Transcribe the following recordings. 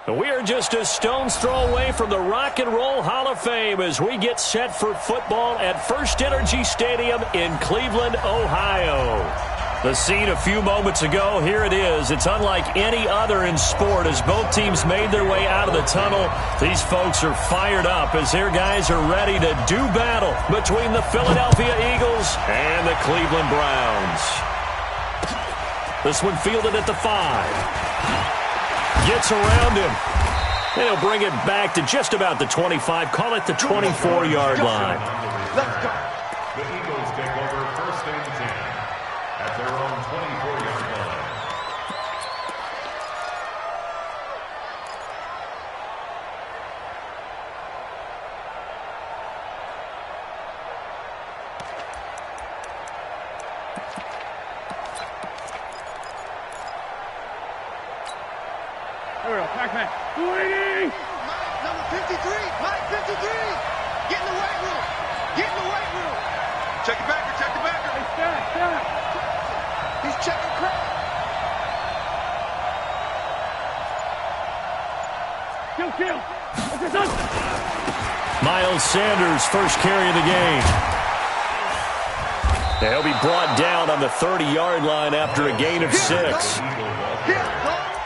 We are just a stone's throw away from the Rock and Roll Hall of Fame as we get set for football at First Energy Stadium in Cleveland, Ohio. The scene a few moments ago, here it is. It's unlike any other in sport as both teams made their way out of the tunnel. These folks are fired up as their guys are ready to do battle between the Philadelphia Eagles and the Cleveland Browns. This one fielded at the 5. Gets around him. And he'll bring it back to just about the 25. Call it the 24-yard line. Let's go. The Eagles take over first and 10 at their own 24-yard line. Pac-Man. 280. Number 53. Mike 53. Get in the weight room. Get in the weight room. Check the backer. Check the backer. Hey, stop. He's checking crack. Kill. What's this? Miles Sanders, first carry of the game. He'll be brought down on the 30-yard line after a gain of 6.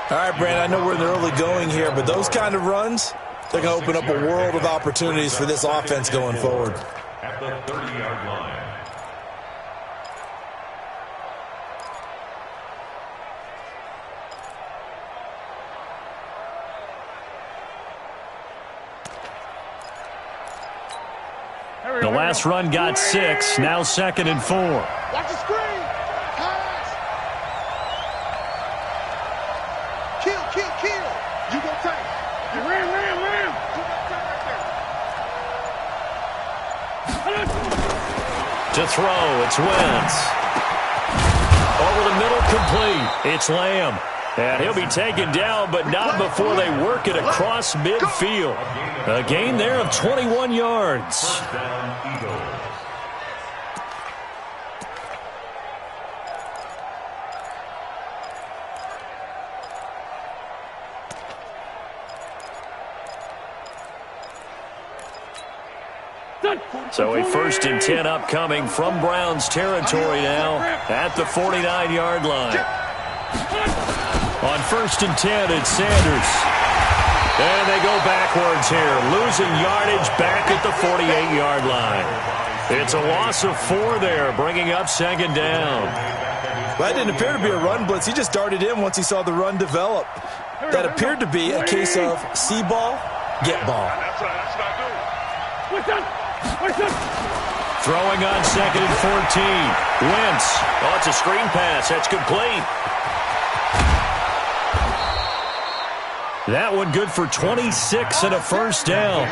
All right, Brandon, I know we're in the early going here, but those kind of runs, they're going to open up a world of opportunities for this offense going forward. At the 30-yard line. The last run got 6, now 2nd and 4. Watch the screen. Pass. Kill. You go take. Ram. To throw, it's Wentz. Over the middle, complete. It's Lamb. And he'll be taken down, but not before they work it across midfield. A gain there of 21 yards. First down, Eagles. So a 1st and 10 upcoming from Browns territory now at the 49-yard line. On 1st and 10, it's Sanders. And they go backwards here, losing yardage back at the 48-yard line. It's a loss of 4 there, bringing up 2nd down. Well, that didn't appear to be a run blitz. He just darted in once he saw the run develop. That appeared to be a case of see ball, get ball. That's what I do. What's up? Throwing on 2nd and 14. Wentz. Oh, it's a screen pass. That's complete. That one good for 26 and a first down.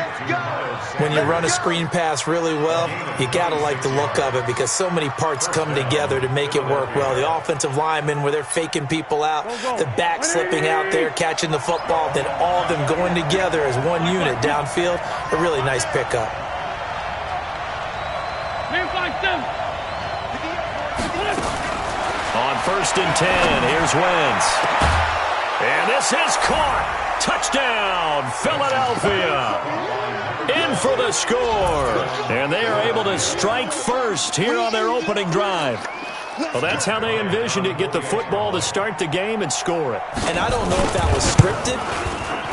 When you run a screen pass really well, you got to like the look of it because so many parts come together to make it work well. The offensive linemen, where they're faking people out, the back slipping out there, catching the football, then all of them going together as one unit downfield. A really nice pickup. On 1st and 10, here's Wentz. And this is caught. Touchdown, Philadelphia. In for the score. And they are able to strike first here on their opening drive. Well, that's how they envisioned it. Get the football to start the game and score it. And I don't know if that was scripted.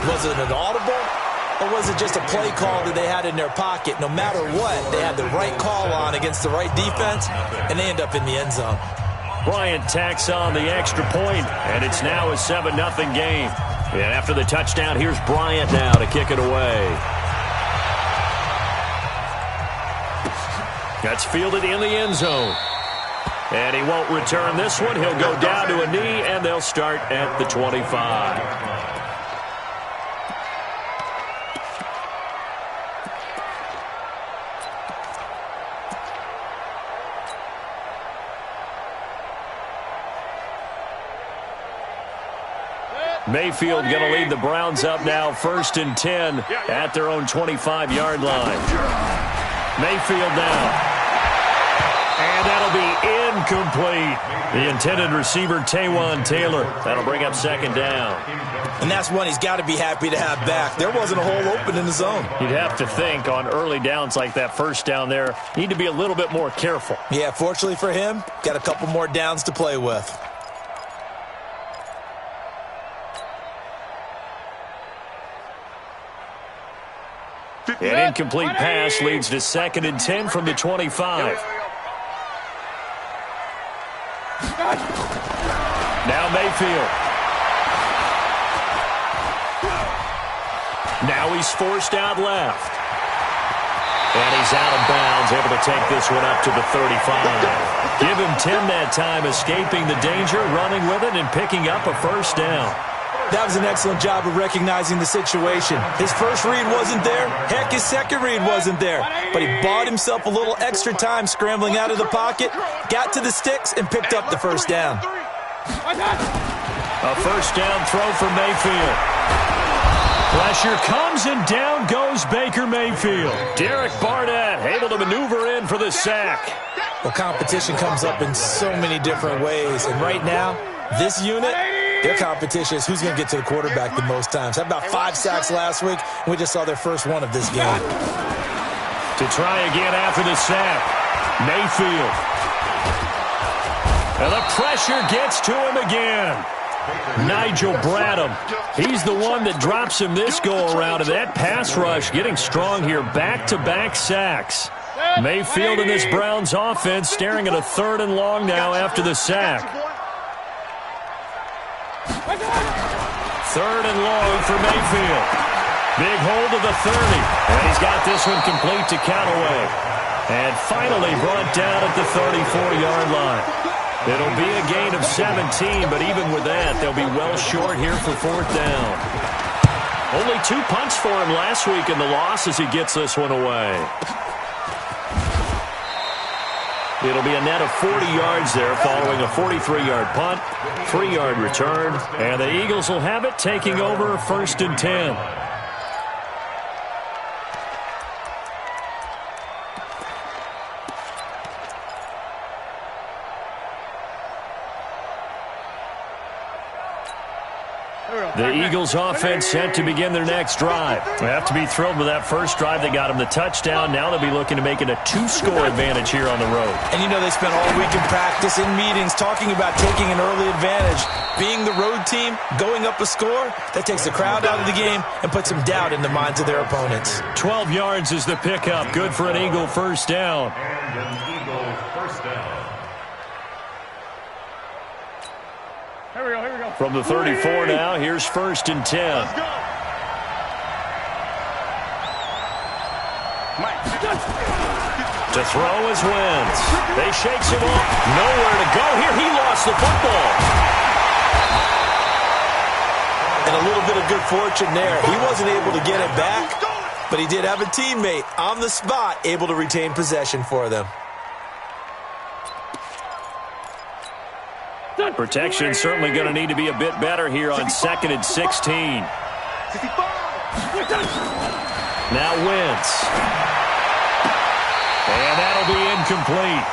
Was it an audible? Or was it just a play call that they had in their pocket? No matter what, they had the right call on against the right defense, and they end up in the end zone. Bryant tacks on the extra point, and it's now a 7-0 game. And after the touchdown, here's Bryant now to kick it away. That's fielded in the end zone. And he won't return this one. He'll go down to a knee, and they'll start at the 25. Mayfield going to lead the Browns up now, 1st and 10 at their own 25-yard line. Mayfield now. And that'll be incomplete. The intended receiver, Taywan Taylor. That'll bring up second down. And that's one he's got to be happy to have back. There wasn't a hole open in the zone. You'd have to think on early downs like that first down there, need to be a little bit more careful. Yeah, fortunately for him, got a couple more downs to play with. An incomplete pass leads to 2nd and 10 from the 25. Now Mayfield. Now he's forced out left. And he's out of bounds, able to take this one up to the 35. Give him 10 that time, escaping the danger, running with it, and picking up a first down. That was an excellent job of recognizing the situation. His first read wasn't there. Heck, his second read wasn't there. But he bought himself a little extra time scrambling out of the pocket, got to the sticks, and picked up the first down. A first down throw for Mayfield. Pressure comes, and down goes Baker Mayfield. Derek Barnett able to maneuver in for the sack. Well, competition comes up in so many different ways. And right now, this unit, their competition is who's going to get to the quarterback the most times. Had about 5 sacks last week, and we just saw their first one of this game. To try again after the sack, Mayfield. And the pressure gets to him again. Nigel Bradham, he's the one that drops him this go-around, and that pass rush getting strong here, back-to-back sacks. Mayfield and this Browns offense staring at a 3rd and long now after the sack. 3rd and long for Mayfield. Big hold of the 30, and he's got this one complete to Callaway. And finally brought down at the 34-yard line. It'll be a gain of 17, but even with that, they'll be well short here for 4th down. Only 2 punts for him last week in the loss as he gets this one away. It'll be a net of 40 yards there following a 43-yard punt, 3-yard return, and the Eagles will have it taking over 1st and 10. The Eagles offense set to begin their next drive. They have to be thrilled with that first drive. They got them the touchdown. Now they'll be looking to make it a 2-score advantage here on the road. And you know they spent all week in practice, in meetings, talking about taking an early advantage. Being the road team, going up a score, that takes the crowd out of the game and puts some doubt in the minds of their opponents. 12 yards is the pickup. Good for an Eagle first down. And an Eagle first down. Here we go. From the 34 now, here's 1st and 10. Let's go. To throw is Wentz. They shakes him off. Nowhere to go here. He lost the football. And a little bit of good fortune there. He wasn't able to get it back, but he did have a teammate on the spot able to retain possession for them. Protection certainly going to need to be a bit better here on 2nd and 16. Now Wentz. And that'll be incomplete.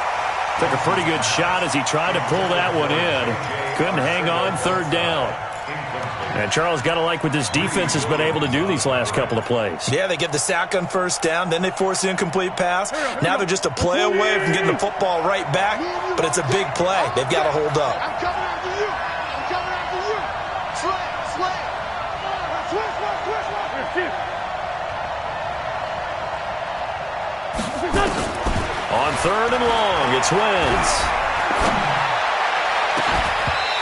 Took a pretty good shot as he tried to pull that one in. Couldn't hang on, 3rd down. And Charles, got to like what this defense has been able to do these last couple of plays. Yeah, they get the sack on 1st down, then they force the incomplete pass. Now they're just a play away from getting the football right back, but it's a big play. They've got to hold up. I'm coming after you. I'm coming after you. Slay. On 3rd and long, it's Wentz.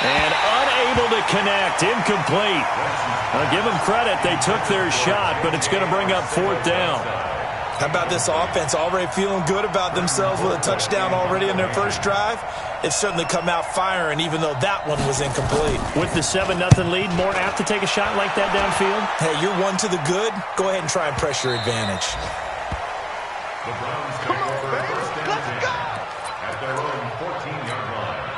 And unable to connect, incomplete. I'll give them credit, they took their shot, but it's going to bring up 4th down. How about this offense already feeling good about themselves with a touchdown already in their first drive? It's certainly come out firing, even though that one was incomplete. With the 7-0 lead, more apt to take a shot like that downfield? Hey, you're one to the good. Go ahead and try and press your advantage. The Browns take over 1st and 10 at their own 14-yard line.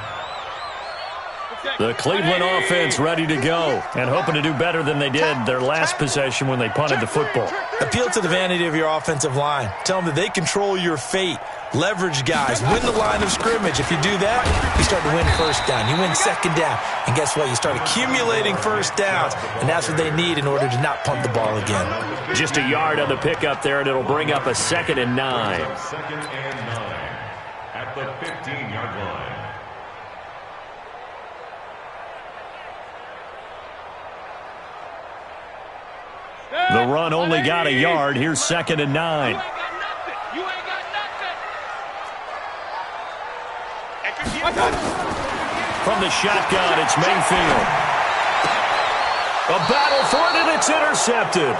Okay. The Cleveland offense ready to go and hoping to do better than they did their last possession when they punted the football. Appeal to the vanity of your offensive line. Tell them that they control your fate. Leverage guys. Win the line of scrimmage. If you do that, you start to win first down. You win second down. And guess what? You start accumulating first downs. And that's what they need in order to not punt the ball again. Just a yard on the pickup there, and it'll bring up a 2nd and 9. 2nd and 9 at the 15-yard line. The run only got a yard. Here's 2nd and 9. You ain't got nothing. From the shotgun, it's Mayfield. A battle for it, and it's intercepted.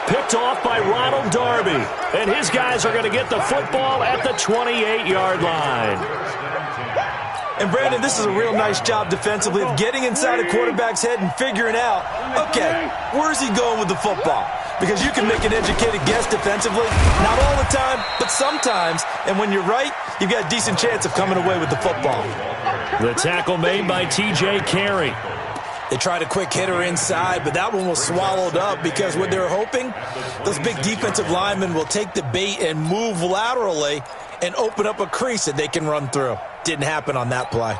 Picked off by Ronald Darby. And his guys are going to get the football at the 28-yard line. And, Brandon, this is a real nice job defensively of getting inside a quarterback's head and figuring out, okay, where's he going with the football? Because you can make an educated guess defensively, not all the time, but sometimes. And when you're right, you've got a decent chance of coming away with the football. The tackle made by T.J. Carey. They tried a quick hitter inside, but that one was swallowed up because what they're hoping, those big defensive linemen will take the bait and move laterally and open up a crease that they can run through. Didn't happen on that play.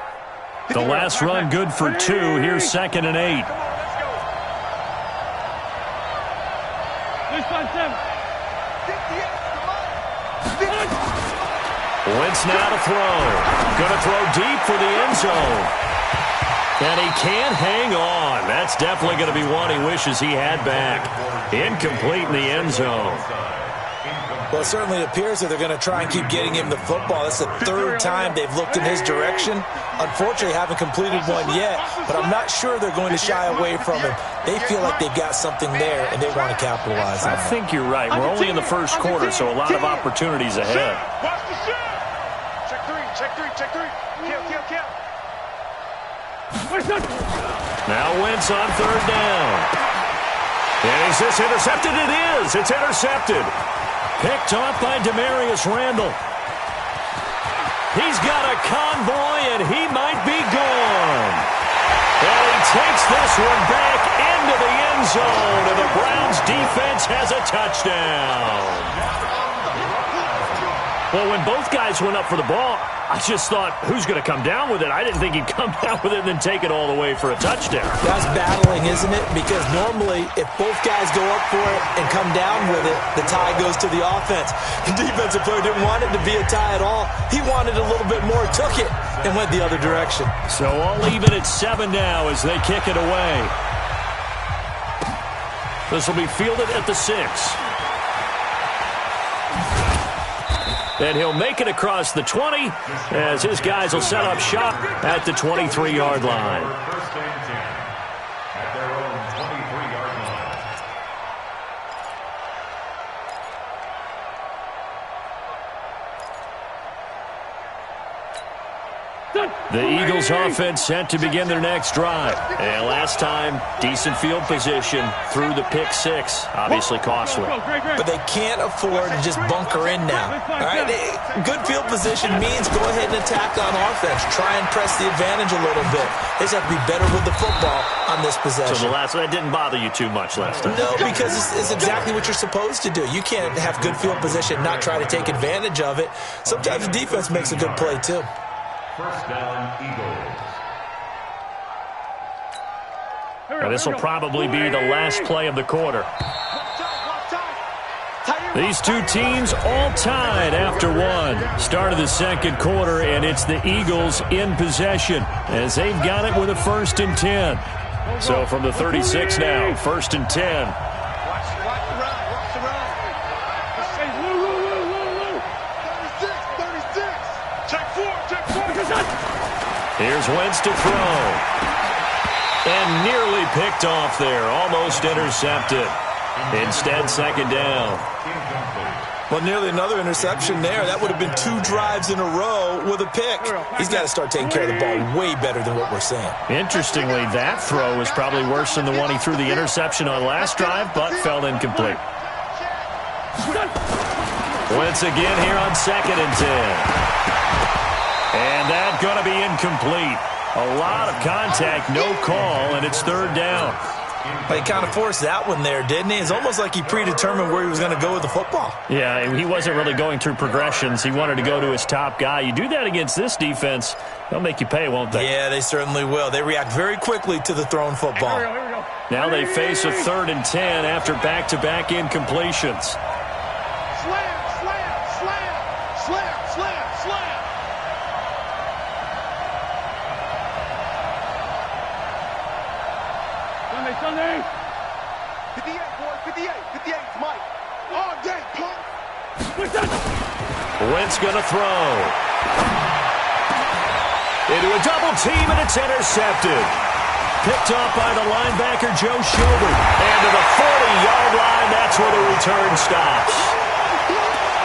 The last run good for 2. Here's 2nd and 8. This on 7. Wentz now to throw. Going to throw deep for the end zone. And he can't hang on. That's definitely going to be one he wishes he had back. Incomplete in the end zone. Well, it certainly appears that they're going to try and keep getting him the football. That's the 3rd time they've looked in his direction. Unfortunately, haven't completed one yet, but I'm not sure they're going to shy away from him. They feel like they've got something there, and they want to capitalize on it. I think you're right. We're only in the first quarter, so a lot of opportunities ahead. Watch the shot. Check 3, check 3, check 3. Kill. Now Wentz on 3rd down. And is this intercepted? It is. It's intercepted. Picked off by Demarius Randall. He's got a convoy, and he might be gone. And he takes this one back into the end zone, and the Browns defense has a touchdown. Well, when both guys went up for the ball, I just thought, who's going to come down with it? I didn't think he'd come down with it and then take it all the way for a touchdown. That's battling, isn't it? Because normally, if both guys go up for it and come down with it, the tie goes to the offense. The defensive player didn't want it to be a tie at all. He wanted a little bit more, took it, and went the other direction. So all even at 7 now as they kick it away. This will be fielded at the 6. And he'll make it across the 20 as his guys will set up shop at the 23-yard line. 1st and 10 at their own 23-yard line. The Eagles offense set to begin their next drive. And last time, decent field position through the pick 6. Obviously costly. But they can't afford to just bunker in now. All right, good field position means go ahead and attack on offense. Try and press the advantage a little bit. They just have to be better with the football on this possession. So that didn't bother you too much last time? No, because it's exactly what you're supposed to do. You can't have good field position, not try to take advantage of it. Sometimes the defense makes a good play, too. 1st down, Eagles. Now, this will probably be the last play of the quarter. These two teams all tied after 1. Start of the 2nd quarter, and it's the Eagles in possession as they've got it with a 1st and 10. So from the 36 now, 1st and 10. Watch the run. 36. Check 4. Here's Wentz to throw. And nearly picked off there. Almost intercepted. Instead, 2nd down. Well, nearly another interception there. That would have been 2 drives in a row with a pick. He's got to start taking care of the ball way better than what we're seeing. Interestingly, that throw was probably worse than the one he threw the interception on last drive, but fell incomplete. Wentz again here on 2nd and 10. And that's going to be incomplete. A lot of contact, no call, and it's third down. He kind of forced that one there, didn't he? It's almost like he predetermined where he was going to go with the football. Yeah, he wasn't really going through progressions. He wanted to go to his top guy. You do that against this defense, they'll make you pay, won't they? Yeah, they certainly will. They react very quickly to the thrown football. Here we go. Now they face a 3rd and 10 after back-to-back incompletions. Slam, slam, slam, slam, slam, slam. Sunday. 58, boys, 58, 58, Mike. All day, punk. Wentz going to throw. Into a double team, and it's intercepted. Picked off by the linebacker, Joe Schobert. And to the 40-yard line, that's where the return stops.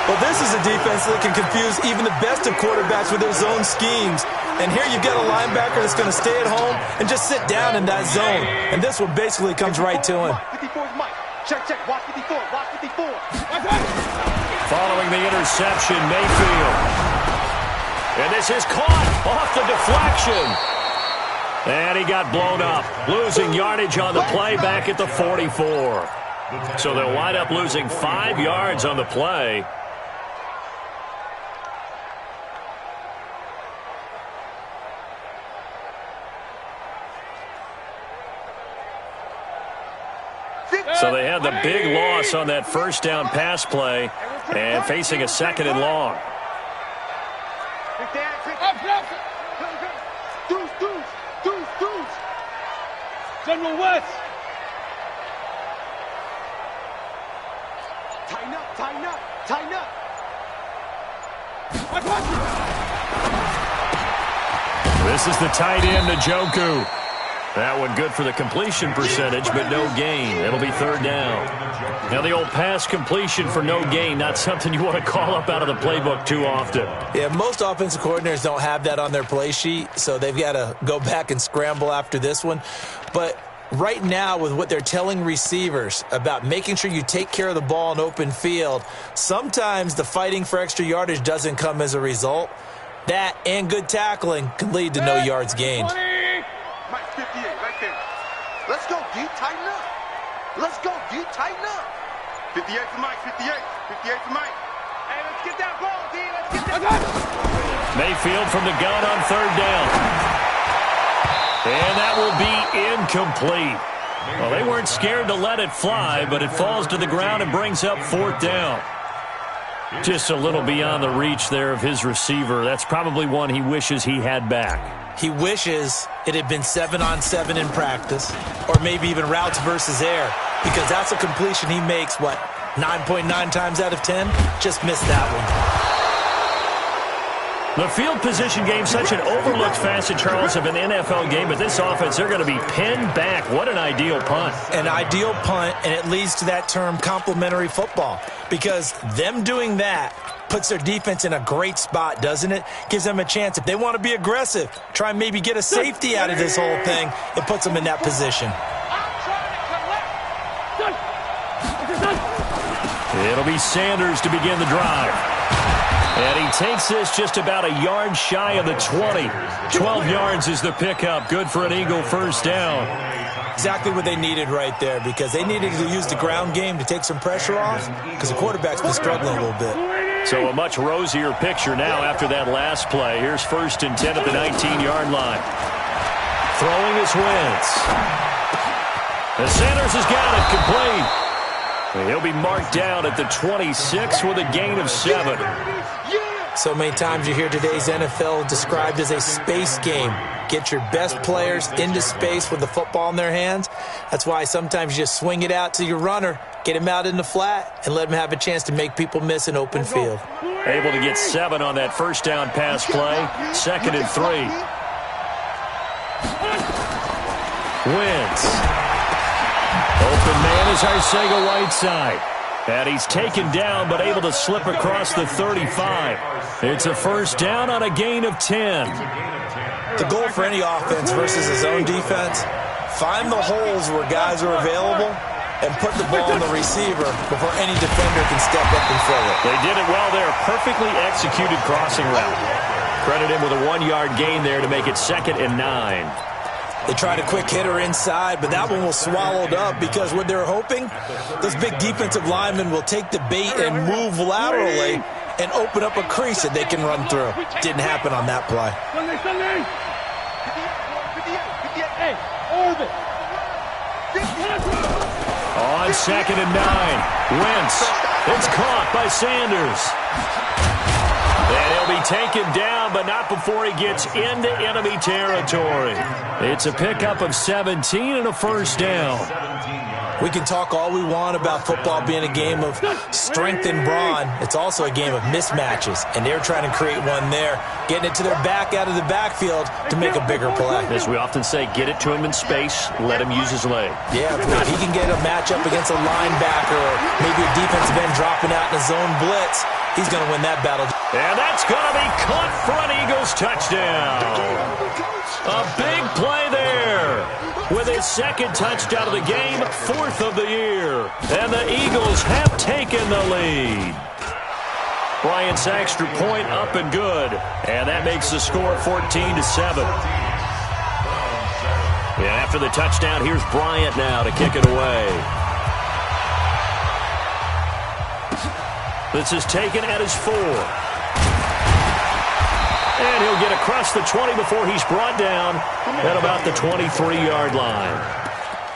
Well, this is a defense that can confuse even the best of quarterbacks with their zone schemes. And here you've got a linebacker that's going to stay at home and just sit down in that zone. And this one basically comes right to him. 54 is Mike. Check, check. Watch 54. Watch 54. Following the interception, Mayfield. And this is caught off the deflection. And he got blown up, losing yardage on the play back at the 44. So they'll wind up losing 5 yards on the play. So they had the big loss on that first down pass play and facing a 2nd and long. Deuce. General West. Tighten up, tighten up, tighten up. This is the tight end, Njoku. That one good for the completion percentage, but no gain. It'll be 3rd down. Now the old pass completion for no gain, not something you want to call up out of the playbook too often. Yeah, most offensive coordinators don't have that on their play sheet, so they've got to go back and scramble after this one. But right now, with what they're telling receivers about making sure you take care of the ball in open field, sometimes the fighting for extra yardage doesn't come as a result. That and good tackling can lead to no yards gained. Mike, 58, right there. Let's go, D. Tighten up. Let's go, D. Tighten up. 58 for Mike, 58. 58 for Mike. Hey, let's get that ball, D. Let's get that ball. Mayfield from the gun on 3rd down. And that will be incomplete. Well, they weren't scared to let it fly, but it falls to the ground and brings up 4th down. Just a little beyond the reach there of his receiver. That's probably one he wishes he had back. He wishes it had been 7-on-7 in practice, or maybe even routes versus air, because that's a completion he makes, 9.9 times out of 10? Just missed that one. The field position game, such an overlooked facet, Charles, of an NFL game, but this offense, they're going to be pinned back. What an ideal punt. An ideal punt, and it leads to that term complementary football, because them doing that puts their defense in a great spot, doesn't it? Gives them a chance. If they want to be aggressive, try and maybe get a safety out of this whole thing, it puts them in that position. It'll be Sanders to begin the drive. And he takes this just about a yard shy of the 20. 12 yards is the pickup. Good for an Eagle 1st down. Exactly what they needed right there, because they needed to use the ground game to take some pressure off, because the quarterback's been struggling a little bit. So a much rosier picture now after that last play. Here's 1st and 10 at the 19-yard line. Throwing is Wentz. And Sanders has got it complete. And he'll be marked down at the 26 with a gain of 7. So many times you hear today's NFL described as a space game. Get your best players into space with the football in their hands. That's why sometimes you just swing it out to your runner, get him out in the flat, and let him have a chance to make people miss an open field. Able to get 7 on that 1st down pass play. 2nd and 3. Wentz. Open man is Arcega-Whiteside. And he's taken down but able to slip across the 35. It's a 1st down on a gain of 10. The goal for any offense versus his own defense, find the holes where guys are available and put the ball on the receiver before any defender can step up and fill it. They did it well there. Perfectly executed crossing route. Credit him with a 1-yard gain there to make it 2nd and 9. They tried a quick hitter inside, but that one was swallowed up because what they're hoping, those big defensive linemen will take the bait and move laterally and open up a crease that they can run through. Didn't happen on that play. On 2nd and 9, Wentz. It's caught by Sanders. And he'll be taken down, but not before he gets into enemy territory. It's a pickup of 17 and a first down. We can talk all we want about football being a game of strength and brawn. It's also a game of mismatches, and they're trying to create one there, getting it to their back out of the backfield to make a bigger play. As we often say, get it to him in space, let him use his leg. Yeah, if he can get a matchup against a linebacker or maybe a defensive end dropping out in a zone blitz, he's going to win that battle. And that's going to be caught for an Eagles touchdown. A big play there. With his 2nd touchdown of the game, 4th of the year. And the Eagles have taken the lead. Bryant's extra point up and good. And that makes the score 14-7. And after the touchdown, here's Bryant now to kick it away. This is taken at his 4. And he'll get across the 20 before he's brought down at about the 23-yard line.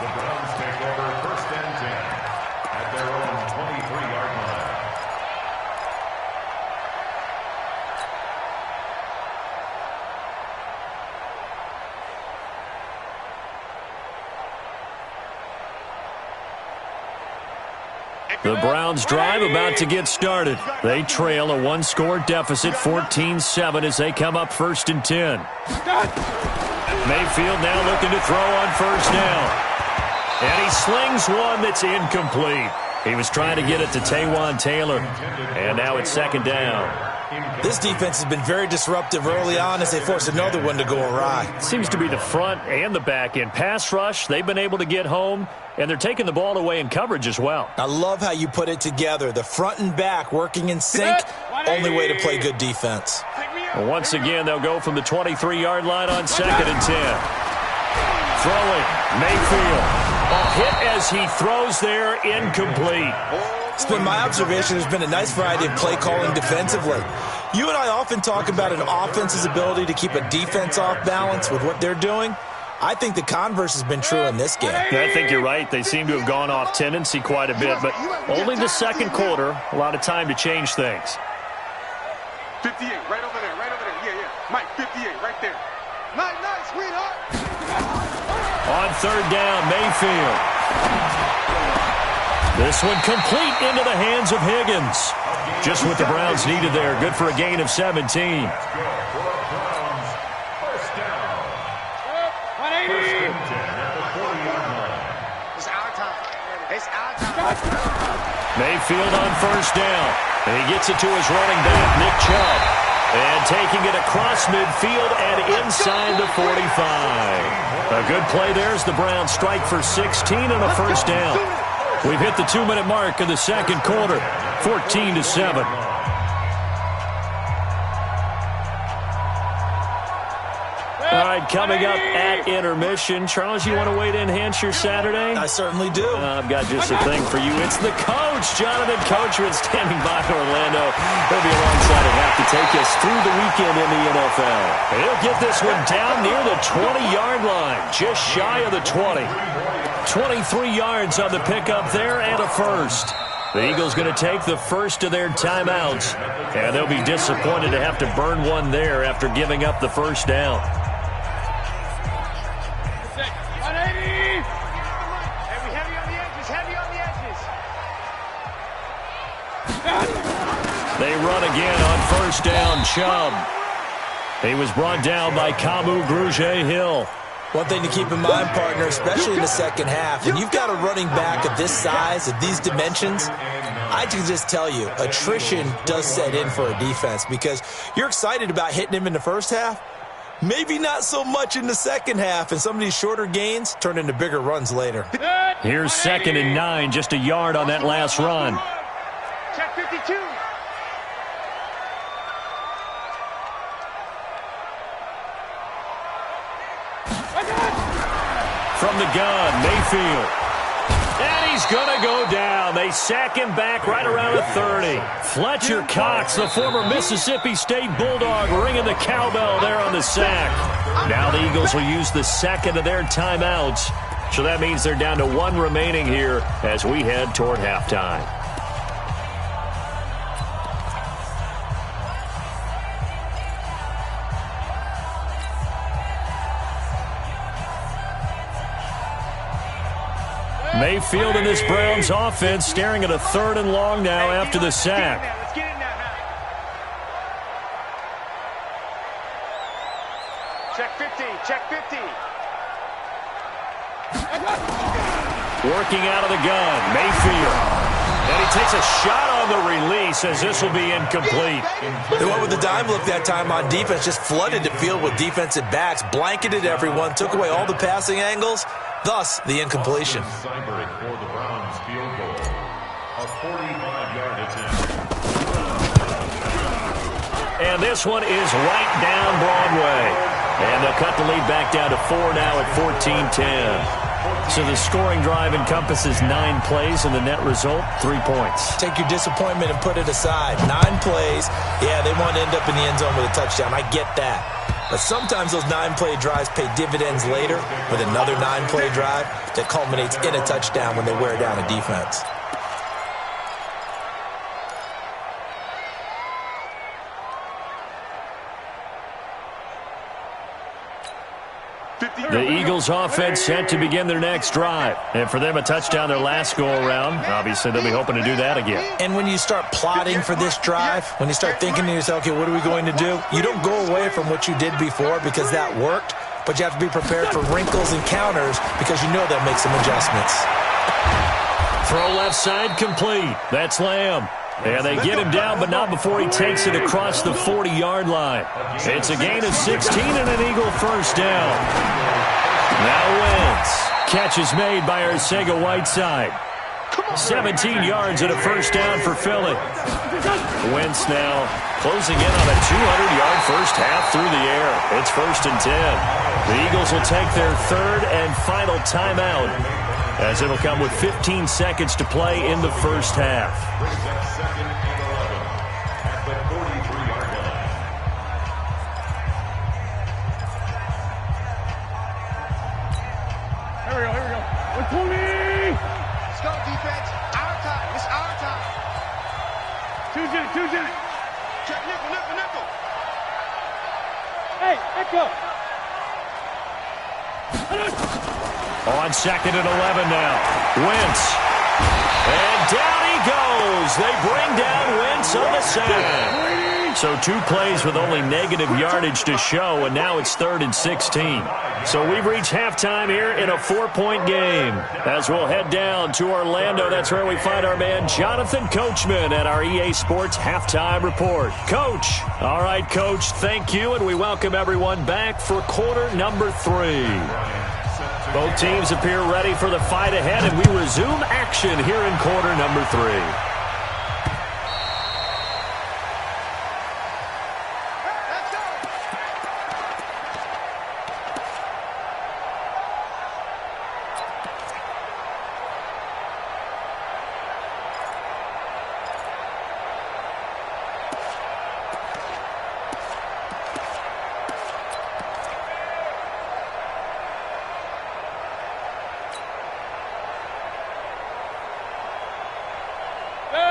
The Browns take over 1st and 10 at their own 23-yard line. The Browns drive about to get started. They trail a 1-score deficit, 14-7, as they come up 1st and 10. Mayfield now looking to throw on 1st down. And he slings one that's incomplete. He was trying to get it to Taywan Taylor. And now it's 2nd down. This defense has been very disruptive early on as they force another one to go awry. Seems to be the front and the back end. Pass rush, they've been able to get home, and they're taking the ball away in coverage as well. I love how you put it together. The front and back working in sync, only way to play good defense. Well, once again, they'll go from the 23-yard line on 2nd and 10. Throwing, Mayfield. A hit as he throws there, incomplete. It's been my observation there's been a nice variety of play calling defensively. You and I often talk about an offense's ability to keep a defense off balance with what they're doing. I think the converse has been true in this game. I think you're right. They seem to have gone off tendency quite a bit, but only the 2nd quarter, a lot of time to change things. 58, right over there, right over there. Yeah, yeah. Mike, 58, right there. Nice, sweetheart. On 3rd down, Mayfield. This one complete into the hands of Higgins. Just what the Browns needed there. Good for a gain of 17. Let's go for Browns. 1st down. 1st and 10 at the 40-yard line. It's our time. It's our time. Mayfield on 1st down. And he gets it to his running back, Nick Chubb. And taking it across midfield and inside the 45. A good play there as the Browns strike for 16 and a 1st down. We've hit the 2-minute mark of the 2nd quarter, 14-7. All right, coming up at intermission. Charles, you want to wait to enhance your Saturday? I certainly do. I've got just a thing for you. It's the coach, Jonathan Coachman, standing by Orlando. He'll be alongside at half to take us through the weekend in the NFL. He'll get this one down near the 20-yard line, just shy of the 20. 23 yards on the pickup there and a 1st. The Eagles going to take the 1st of their timeouts, and they'll be disappointed to have to burn one there after giving up the 1st down. 180! Heavy on the edges, heavy on the edges. They run again on 1st down, Chubb. He was brought down by Kamu Grugier-Hill. One thing to keep in mind, partner, especially in the 2nd half, and you've got a running back of this size, of these dimensions, I can just tell you, attrition does set in for a defense because you're excited about hitting him in the 1st half, maybe not so much in the 2nd half, and some of these shorter gains turn into bigger runs later. Here's 2nd and 9, just a yard on that last run. Check 52. from the gun. Mayfield. And he's going to go down. They sack him back right around the 30. Fletcher Cox, the former Mississippi State Bulldog, ringing the cowbell there on the sack. Now the Eagles will use the second of their timeouts. So that means they're down to one remaining here as we head toward halftime. Mayfield and this Browns offense staring at a 3rd and long now after the sack. Let's get in now. Check 50, check 50. Working out of the gun, Mayfield. And he takes a shot on the release as this will be incomplete. They went with the dime look that time on defense, just flooded the field with defensive backs, blanketed everyone, took away all the passing angles, thus the incompletion. Seibert for the Browns field goal. A 45-yard attempt. And this one is right down Broadway. And they'll cut the lead back down to 4 now at 14-10. So the scoring drive encompasses 9 plays, and the net result, 3 points. Take your disappointment and put it aside. 9 plays. Yeah, they want to end up in the end zone with a touchdown. I get that. But sometimes those 9-play drives pay dividends later with another 9-play drive that culminates in a touchdown when they wear down a defense. The Eagles offense set to begin their next drive. And for them, a touchdown their last go-around. Obviously, they'll be hoping to do that again. And when you start plotting for this drive, when you start thinking to yourself, okay, what are we going to do? You don't go away from what you did before because that worked, but you have to be prepared for wrinkles and counters because you know they'll make some adjustments. Throw left side complete. That's Lamb. And they get him down, but not before he takes it across the 40-yard line. It's a gain of 16 and an Eagle first down. Now Wentz. Catch is made by Arcega-Whiteside. 17 yards and a first down for Philly. Wentz now closing in on a 200-yard first half through the air. It's 1st and 10. The Eagles will take their 3rd and final timeout, as it'll come with 15 seconds to play in the first half. Brings up 2nd and 11 at the 43-yard line. Here we go. With Tony! Let's go, defense. Our time. It's our time. Choose it. Check nickel. Hey, echo. On 2nd and 11 now. Wentz. And down he goes. They bring down Wentz on the sack. So 2 plays with only negative yardage to show, and now it's 3rd and 16. So we've reached halftime here in a 4-point game. As we'll head down to Orlando, that's where we find our man Jonathan Coachman at our EA Sports Halftime Report. Coach. All right, Coach, thank you, and we welcome everyone back for quarter number 3. Both teams appear ready for the fight ahead, and we resume action here in quarter number 3.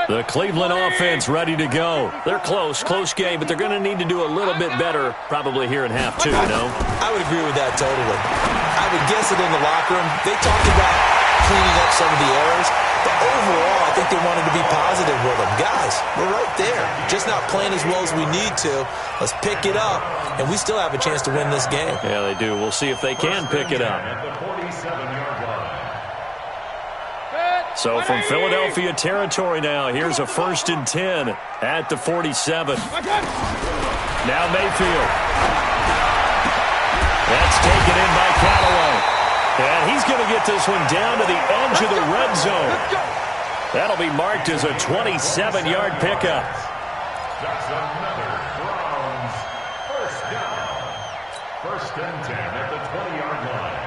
The Cleveland offense ready to go. They're close game, but they're going to need to do a little bit better probably here in half 2, no? I would agree with that totally. I would guess it in the locker room. They talked about cleaning up some of the errors, but overall, I think they wanted to be positive with them. Guys, we're right there. Just not playing as well as we need to. Let's pick it up, and we still have a chance to win this game. Yeah, they do. We'll see if they can pick it up. At the 47-yard line. So from Philadelphia territory now, here's a 1st and 10 at the 47. Now Mayfield. That's taken in by Callaway. And he's going to get this one down to the edge of the red zone. That'll be marked as a 27-yard pickup. That's another Browns first down. 1st and 10 at the 20-yard line.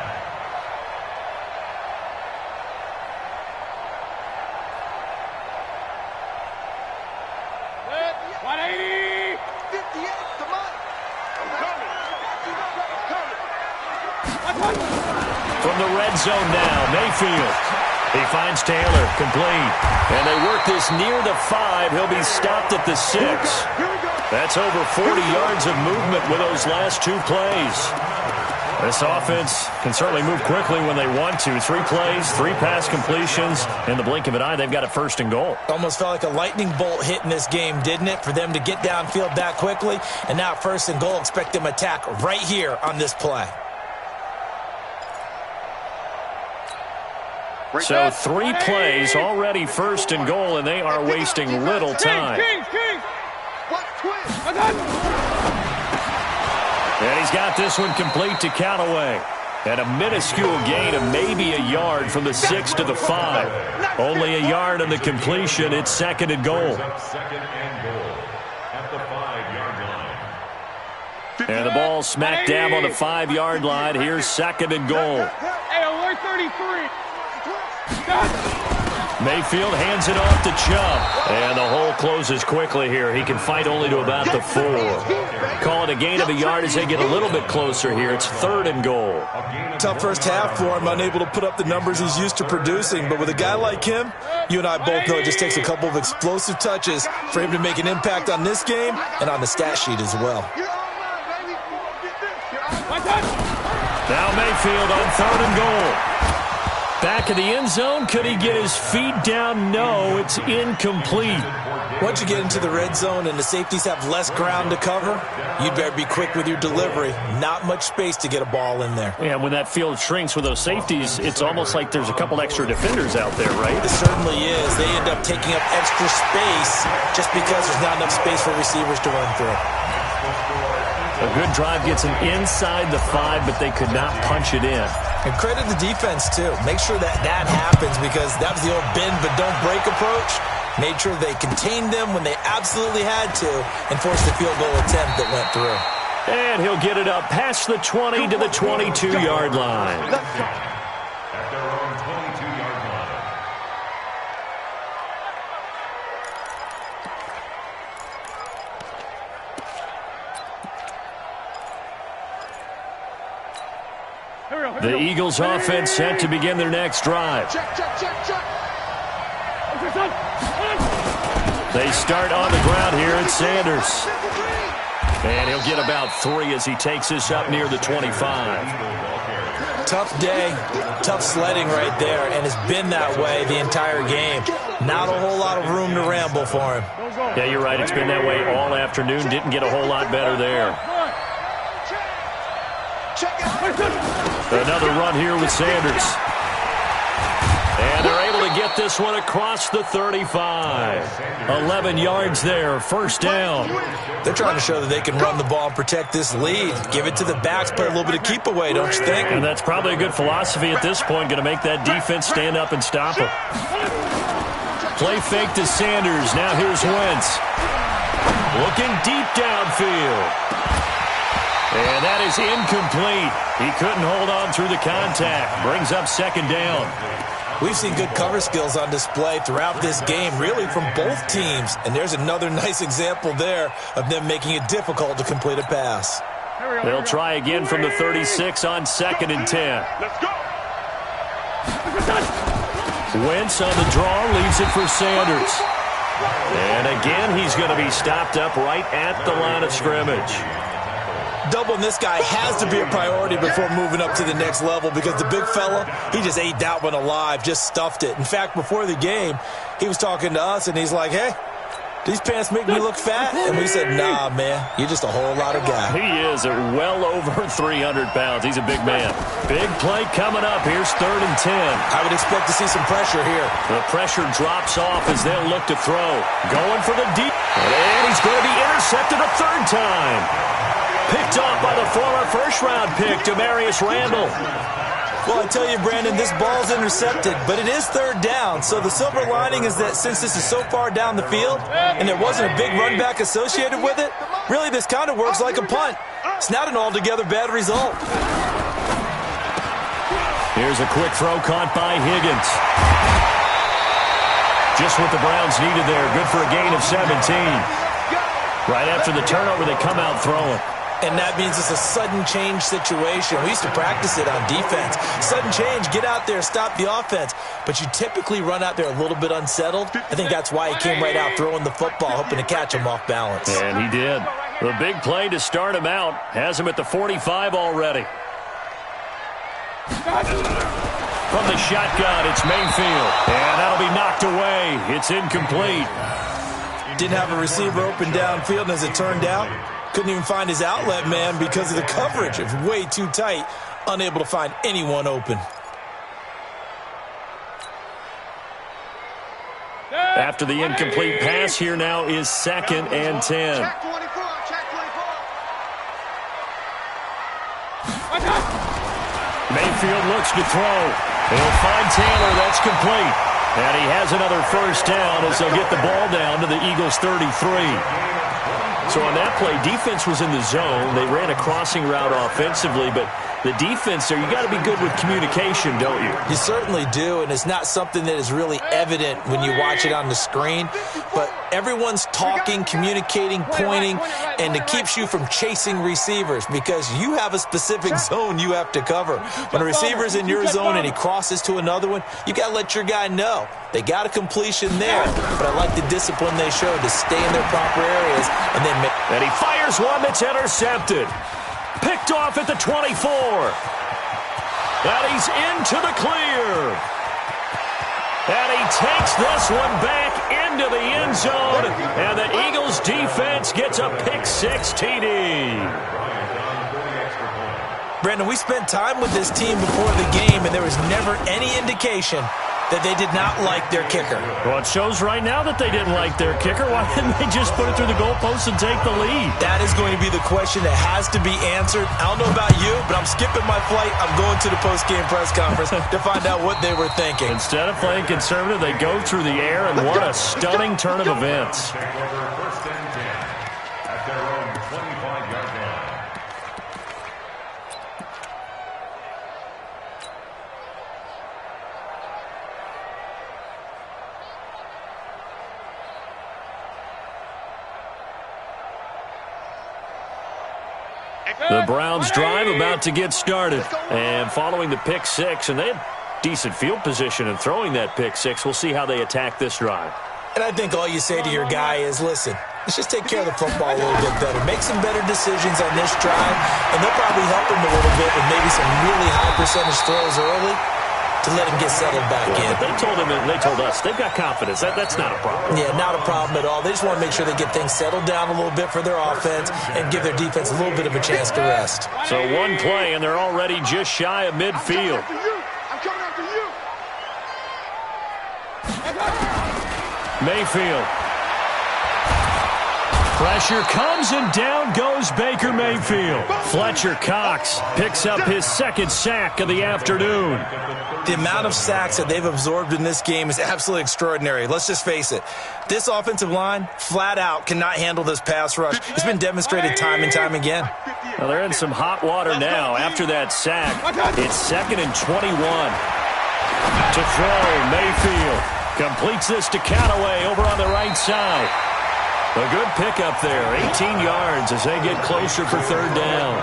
red zone now. Mayfield. He finds Taylor, complete. And they work this near the 5. He'll be stopped at the 6. That's over 40 yards of movement with those last 2 plays. This offense can certainly move quickly when they want to. 3 plays, 3 pass completions. In the blink of an eye, they've got a 1st and goal. Almost felt like a lightning bolt hit in this game, didn't it? For them to get downfield that quickly. And now 1st and goal, expect them to attack right here on this play. So 3 plays, already 1st and goal, and they are wasting little time. And he's got this one complete to Callaway. And a minuscule gain of maybe a yard from the 6 to the 5. Only a yard on the completion. It's 2nd and goal. And the ball smack dab on the 5-yard line. Here's 2nd and goal. Hey, alert 33. Mayfield hands it off to Chubb. And the hole closes quickly here. He can fight only to about the 4. Call it a gain of a yard as they get a little bit closer here. It's 3rd and goal. Tough first half for him, unable to put up the numbers he's used to producing. But with a guy like him, you and I both know it just takes a couple of explosive touches for him to make an impact on this game and on the stat sheet as well. Now Mayfield on 3rd and goal. Back in the end zone, could he get his feet down? No, it's incomplete. Once you get into the red zone and the safeties have less ground to cover, you'd better be quick with your delivery. Not much space to get a ball in there. Yeah, when that field shrinks with those safeties, it's almost like there's a couple extra defenders out there, right? It certainly is. They end up taking up extra space just because there's not enough space for receivers to run through. A good drive gets them inside the 5, but they could not punch it in. And credit the defense, too. Make sure that happens because that was the old bend but don't break approach. Made sure they contained them when they absolutely had to and forced the field goal attempt that went through. And he'll get it up past the 20 to the 22-yard line. At their own 22-yard line. The Eagles offense set to begin their next drive. They start on the ground here at Sanders. And he'll get about 3 as he takes this up near the 25. Tough day, tough sledding right there, and it's been that way the entire game. Not a whole lot of room to ramble for him. Yeah, you're right. It's been that way all afternoon. Didn't get a whole lot better there. Another run here with Sanders. And they're able to get this one across the 35. 11 yards there, 1st down. They're trying to show that they can run the ball and protect this lead. Give it to the backs, play a little bit of keep away, don't you think? And that's probably a good philosophy at this point, going to make that defense stand up and stop them. Play fake to Sanders. Now here's Wentz. Looking deep downfield. And that is incomplete. He couldn't hold on through the contact. Brings up 2nd down. We've seen good cover skills on display throughout this game, really from both teams. And there's another nice example there of them making it difficult to complete a pass. They'll try again from the 36 on 2nd and 10. Let's go. Wentz on the draw, leaves it for Sanders. And again, he's going to be stopped up right at the line of scrimmage. Doubling this guy has to be a priority before moving up to the next level because the big fella, he just ate that one alive, just stuffed it. In fact, before the game, he was talking to us, and he's like, hey, these pants make me look fat? And we said, nah, man, you're just a whole lot of guy. He is at well over 300 pounds. He's a big man. Big play coming up. Here's 3rd and 10. I would expect to see some pressure here. The pressure drops off as they'll look to throw. Going for the deep. And he's going to be intercepted a 3rd time. Picked off by the former 1st-round pick, Demarius Randall. Well, I tell you, Brandon, this ball's intercepted, but it is 3rd down. So the silver lining is that since this is so far down the field and there wasn't a big run back associated with it, really this kind of works like a punt. It's not an altogether bad result. Here's a quick throw caught by Higgins. Just what the Browns needed there. Good for a gain of 17. Right after the turnover, they come out throwing. And that means it's a sudden change situation. We used to practice it on defense. Sudden change, get out there, stop the offense. But you typically run out there a little bit unsettled. I think that's why he came right out throwing the football, hoping to catch him off balance. And he did. The big play to start him out has him at the 45 already. From the shotgun, it's Mayfield. And that'll be knocked away. It's incomplete. Didn't have a receiver open downfield, and as it turned out, couldn't even find his outlet man because of the coverage. It was way too tight, unable to find anyone open. After the incomplete pass, here now is 2nd and 10. Check 24, check 24. Mayfield looks to throw. He'll find Taylor. That's complete. And he has another first down as they'll get the ball down to the Eagles' 33. So on that play, defense was in the zone. They ran a crossing route offensively, but the defense there, you got to be good with communication, don't you? You certainly do, and it's not something that is really evident when you watch it on the screen. But everyone's talking, communicating, pointing, and it keeps you from chasing receivers because you have a specific zone you have to cover. When a receiver's in your zone and he crosses to another one, you got to let your guy know. They got a completion there, but I like the discipline they showed to stay in their proper areas and then make. And he fires one that's intercepted. Picked off at the 24. And he's into the clear. And he takes this one back into the end zone. And the Eagles defense gets a pick-6 TD. Brandon, we spent time with this team before the game, and there was never any indication that they did not like their kicker. Well, it shows right now that they didn't like their kicker. Why didn't they just put it through the goalpost and take the lead? That is going to be the question that has to be answered. I don't know about you, but I'm skipping my flight. I'm going to the post-game press conference to find out what they were thinking. Instead of playing conservative, they go through the air, and what a stunning turn of events. Take over 1st and 10 at their own 25-yard line. The Browns drive about to get started. And following the pick-6, and they had decent field position in throwing that pick-6. We'll see how they attack this drive. And I think all you say to your guy is, listen, let's just take care of the football a little bit better. Make some better decisions on this drive, and they'll probably help him a little bit with maybe some really high percentage throws early to let him get settled back in. They told him, and they told us, they've got confidence. That's not a problem. Yeah, not a problem at all. They just want to make sure they get things settled down a little bit for their offense and give their defense a little bit of a chance to rest. So one play, and they're already just shy of midfield. I'm coming after you. Mayfield. Pressure comes, and down goes Baker Mayfield. Fletcher Cox picks up his 2nd sack of the afternoon. The amount of sacks that they've absorbed in this game is absolutely extraordinary. Let's just face it. This offensive line, flat out, cannot handle this pass rush. It's been demonstrated time and time again. Well, they're in some hot water now after that sack. It's 2nd and 21. To throw, Mayfield completes this to Callaway over on the right side. A good pickup there, 18 yards as they get closer for 3rd down.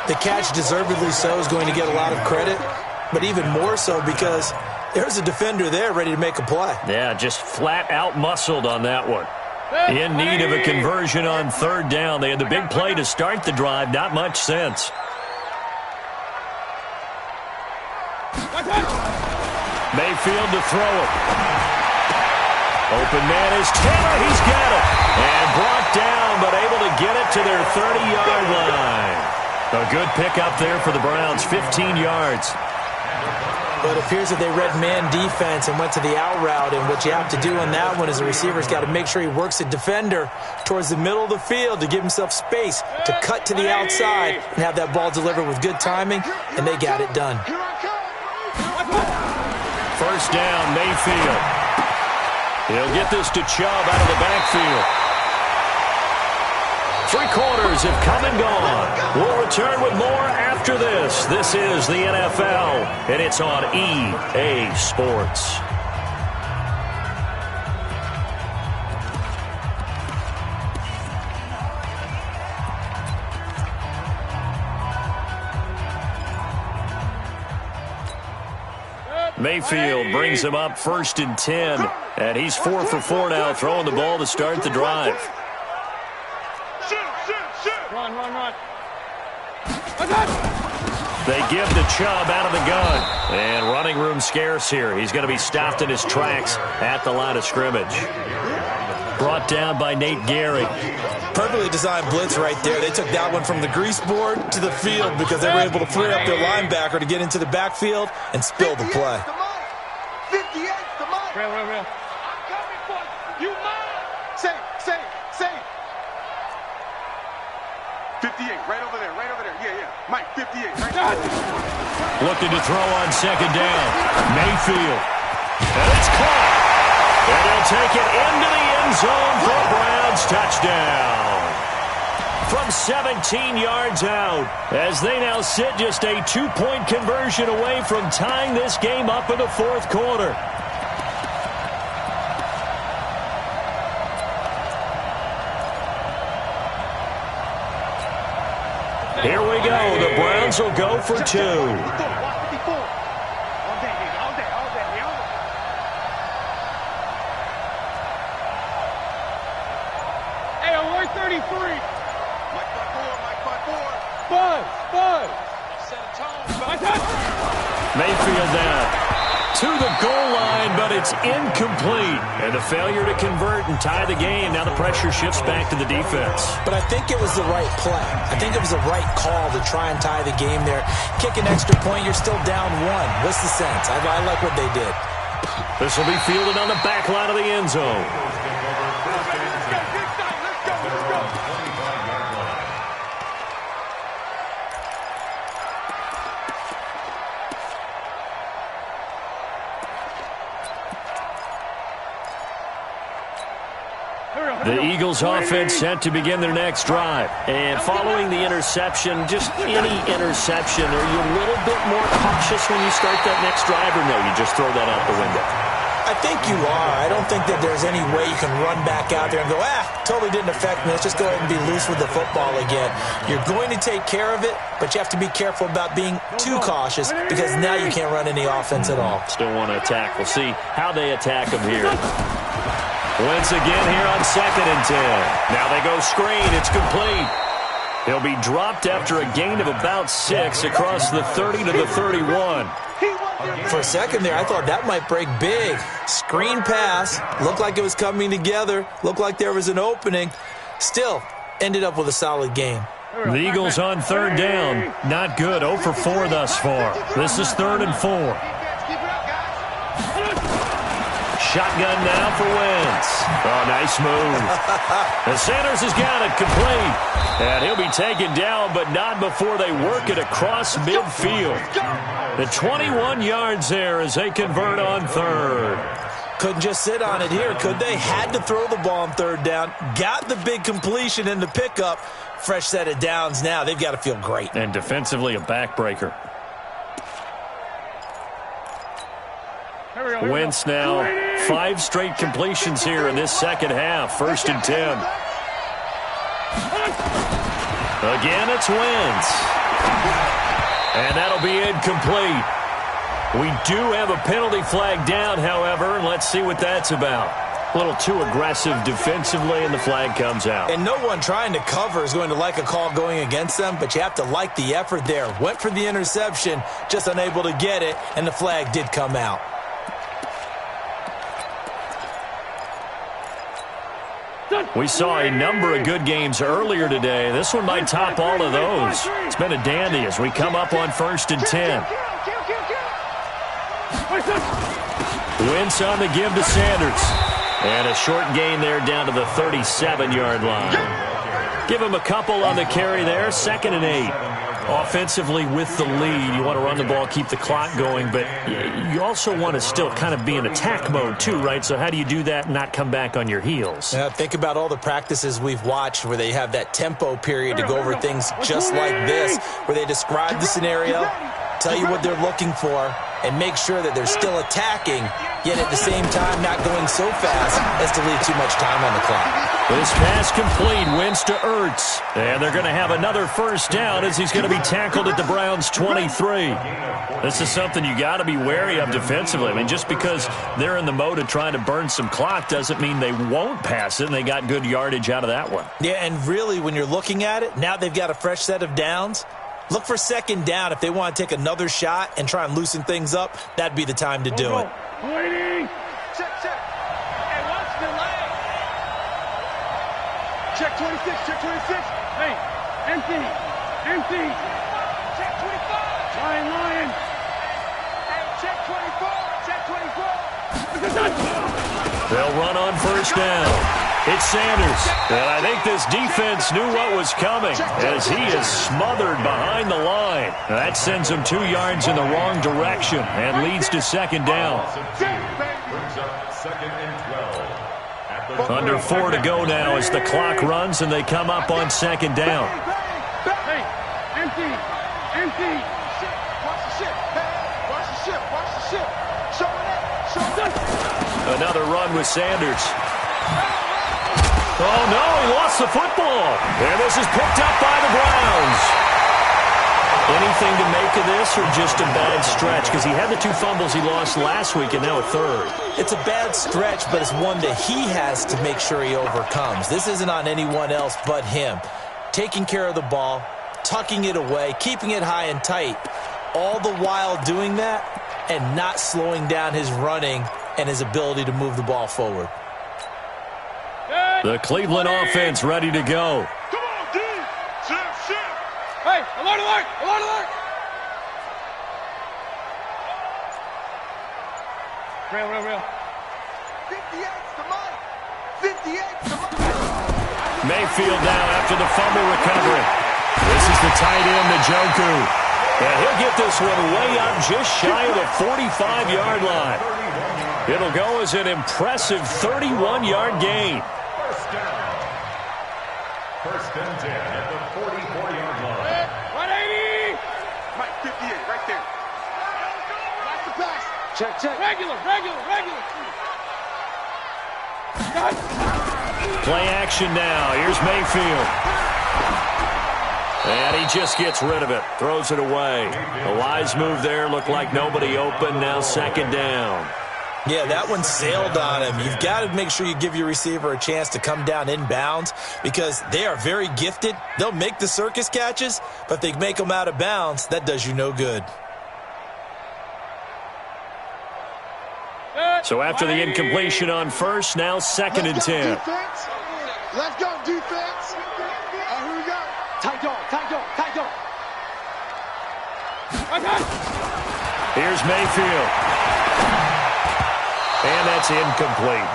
The catch, deservedly so, is going to get a lot of credit, but even more so because there's a defender there ready to make a play. Yeah, just flat out muscled on that one. In need of a conversion on 3rd down. They had the big play to start the drive, not much sense. Mayfield to throw it. Open man is Taylor. He's got it. And brought down, but able to get it to their 30-yard line. A good pickup there for the Browns, 15 yards. But it appears that they read man defense and went to the out route, and what you have to do on that one is the receiver's got to make sure he works the defender towards the middle of the field to give himself space to cut to the outside and have that ball delivered with good timing, and they got it done. 1st down, Mayfield. He'll get this to Chubb out of the backfield. 3 quarters have come and gone. We'll return with more after this. This is the NFL, and it's on EA Sports. Mayfield brings him up 1st and 10. And he's 4 for 4 now, throwing the ball to start the drive. Run. They give the Chubb out of the gun. And running room scarce here. He's going to be stopped in his tracks at the line of scrimmage. Brought down by Nate Gehrig. Perfectly designed blitz right there. They took that one from the grease board to the field because they were able to free up their linebacker to get into the backfield and spill the play. 58, the Mike. Real. I'm coming for you. Say. 58, right over there. Yeah. Mike, 58, right there. Looking to throw on 2nd down. Mayfield. And it's caught. And he'll take it into the end zone for a Browns touchdown. From 17 yards out, as they now sit just a 2-point conversion away from tying this game up in the 4th quarter. Here we go. The Browns will go for 2. Hey, alert 33. Mike by 4. Buzz. Mayfield down to the goal line, but it's incomplete. And the failure to convert and tie the game. Now the pressure shifts back to the defense. But I think it was the right play. I think it was the right call to try and tie the game there. Kick an extra point, you're still down 1. What's the sense? I like what they did. This will be fielded on the back line of the end zone. The Eagles offense set to begin their next drive. And following the interception, just any interception, are you a little bit more cautious when you start that next drive, or no, you just throw that out the window? I think you are. I don't think that there's any way you can run back out there and go, totally didn't affect me. Let's just go ahead and be loose with the football again. You're going to take care of it, but you have to be careful about being too cautious because now you can't run any offense at all. Still want to attack. We'll see how they attack them here. Wentz again here on 2nd and 10. Now they go screen. It's complete. He'll be dropped after a gain of about 6 across the 30 to the 31. For a second there, I thought that might break big. Screen pass. Looked like it was coming together. Looked like there was an opening. Still, ended up with a solid game. The Eagles on 3rd down. Not good. 0 for 4 thus far. This is 3rd and 4. Shotgun now for Wentz. Oh, nice move. And Sanders has got it complete. And he'll be taken down, but not before they work it across midfield. The 21 yards there as they convert on 3rd. Couldn't just sit on it here, could they? Had to throw the ball on 3rd down. Got the big completion in the pickup. Fresh set of downs now. They've got to feel great. And defensively, a backbreaker. Wentz now 5 straight completions here in this second half. 1st and 10. Again, it's Wentz. And that'll be incomplete. We do have a penalty flag down, however, and let's see what that's about. A little too aggressive defensively, and the flag comes out. And no one trying to cover is going to like a call going against them, but you have to like the effort there. Went for the interception, just unable to get it, and the flag did come out. We saw a number of good games earlier today. This one might top all of those. It's been a dandy as we come up on 1st and 10. Wentz on the give to Sanders. And a short gain there down to the 37-yard line. Give him a couple on the carry there. 2nd and 8. Offensively with the lead, you want to run the ball, keep the clock going, but you also want to still kind of be in attack mode too, right? So how do you do that and not come back on your heels? Yeah, think about all the practices we've watched where they have that tempo period to go over things just like this, where they describe the scenario, tell you what they're looking for, and make sure that they're still attacking, yet at the same time not going so fast as to leave too much time on the clock. This pass complete, wins to Ertz. And they're going to have another first down as he's going to be tackled at the Browns' 23. This is something you got to be wary of defensively. I mean, just because they're in the mode of trying to burn some clock doesn't mean they won't pass it, and they got good yardage out of that one. Yeah, and really, when you're looking at it, now they've got a fresh set of downs. Look for second down. If they want to take another shot and try and loosen things up, that'd be the time to do it. Check. Hey, watch the leg. Check 26, check 26. Hey, empty. Check 25. Lion. Hey, check 24, check 24. They'll run on first down. It's Sanders. And I think this defense knew what was coming as he is smothered behind the line. That sends him 2 yards in the wrong direction and leads to second down. Under 4 to go now as the clock runs and they come up on second down. Hey, empty. Watch the ship. Watch the ship. Show it. Another run with Sanders. Oh, no, he lost the football. And this is picked up by the Browns. Anything to make of this or just a bad stretch? Because he had the 2 fumbles he lost last week and now a third. It's a bad stretch, but it's one that he has to make sure he overcomes. This isn't on anyone else but him. Taking care of the ball, tucking it away, keeping it high and tight, all the while doing that and not slowing down his running and his ability to move the ball forward. The Cleveland offense ready to go. Come on, D. Ship. Hey, alert. Real. 58's the mic. Mayfield now after the fumble recovery. This is the tight end, Njoku. And he'll get this one way up just shy of the 45-yard line. It'll go as an impressive 31-yard gain. First and 10 at the 44-yard line. 180. Mike, 58, right there. Watch the pass. Check. Regular. Play action now. Here's Mayfield. And he just gets rid of it. Throws it away. A wise move there. Looked like nobody open. Now second down. Yeah, that one sailed on him. You've got to make sure you give your receiver a chance to come down inbounds because they are very gifted. They'll make the circus catches, but if they make them out of bounds, that does you no good. So after the incompletion on first, now second and 10. Let's go, defense. Here we go. Tight dog. Here's Mayfield. And that's incomplete.